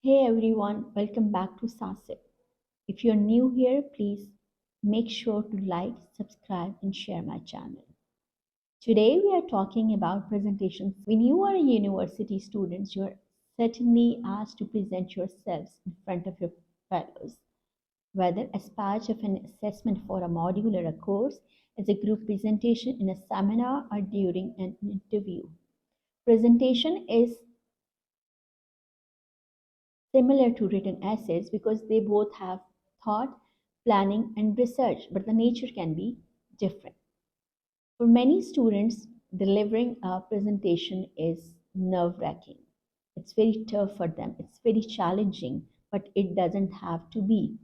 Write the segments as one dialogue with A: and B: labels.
A: Hey everyone, welcome back to Sasip. If you're new here, please make sure to like, subscribe, and share my channel. Today we are talking about presentations. When you are a university student, you're certainly asked to present yourselves in front of your fellows, whether as part of an assessment for a module or a course, as a group presentation in a seminar, or during an interview. Presentation is similar to written essays because they both have thought, planning, and research, but the nature can be different. For many students, delivering a presentation is nerve wracking. It's very tough for them, it's very challenging, but it doesn't have to be.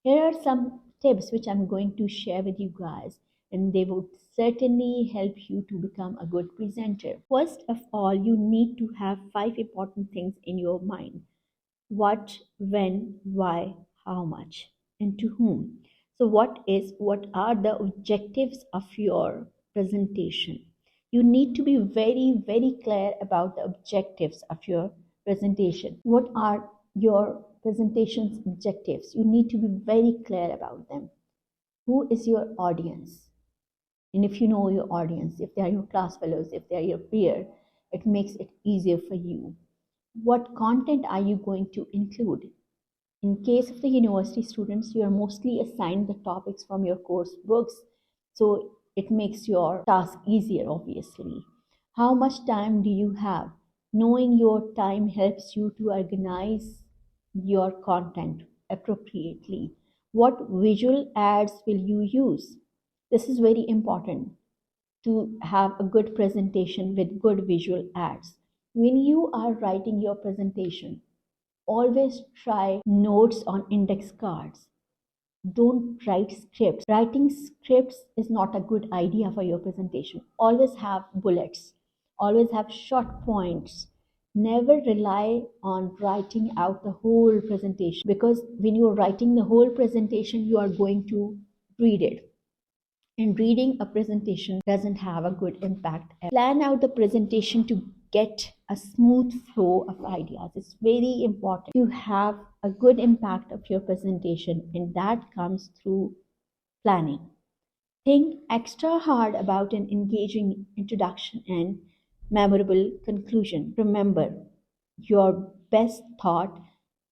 A: Here are some tips which I'm going to share with you guys, and they would certainly help you to become a good presenter. First of all, you need to have 5 important things in your mind: what, when, why, how much, and to whom. So what are the objectives of your presentation? You need to be very, very clear about the objectives of your presentation. What are your presentation's objectives? You need to be very clear about them. Who is your audience? And if you know your audience, if they are your class fellows, if they are your peer, it makes it easier for you. What content are you going to include? In case of the university students, you are mostly assigned the topics from your course books, so it makes your task easier, obviously. How much time do you have? Knowing your time helps you to organize your content appropriately. What visual aids will you use? This is very important to have a good presentation with good visual aids. When you are writing your presentation, always try notes on index cards. Don't write scripts. Writing scripts is not a good idea for your presentation. Always have bullets, always have short points. Never rely on writing out the whole presentation, because when you're writing the whole presentation, you are going to read it, and reading a presentation doesn't have a good impact. Plan out the presentation to get a smooth flow of ideas. It's very important to have a good impact of your presentation, and that comes through planning. Think extra hard about an engaging introduction and memorable conclusion. Remember, your best thought,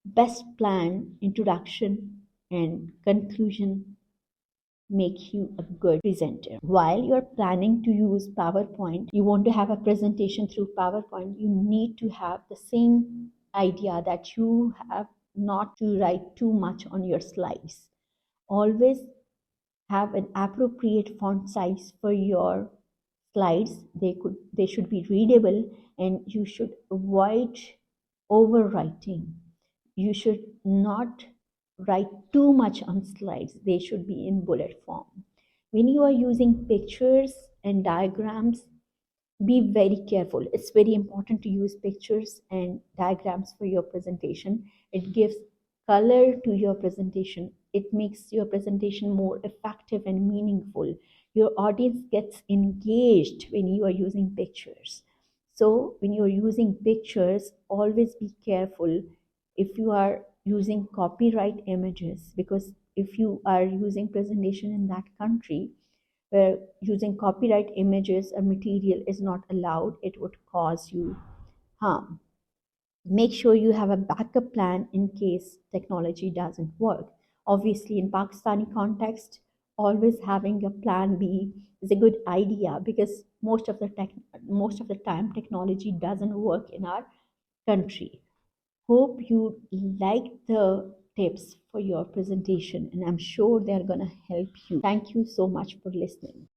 A: best plan, introduction, and conclusion make you a good presenter. While you're planning to use PowerPoint, you want to have a presentation through PowerPoint, you need to have the same idea that you have, not to write too much on your slides. Always have an appropriate font size for your slides. They should be readable, and you should avoid overwriting. You should not write too much on slides. They should be in bullet form. When you are using pictures and diagrams, be very careful. It's very important to use pictures and diagrams for your presentation. It gives color to your presentation. It makes your presentation more effective and meaningful. Your audience gets engaged when you are using pictures. So when you're using pictures, always be careful if you are using copyright images, because if you are using presentation in that country where using copyright images or material is not allowed, it would cause you harm. Make sure you have a backup plan in case technology doesn't work. Obviously, in Pakistani context, always having a plan B is a good idea, because most of the time technology doesn't work in our country. Hope you like the tips for your presentation, and I'm sure they're going to help you. Thank you so much for listening.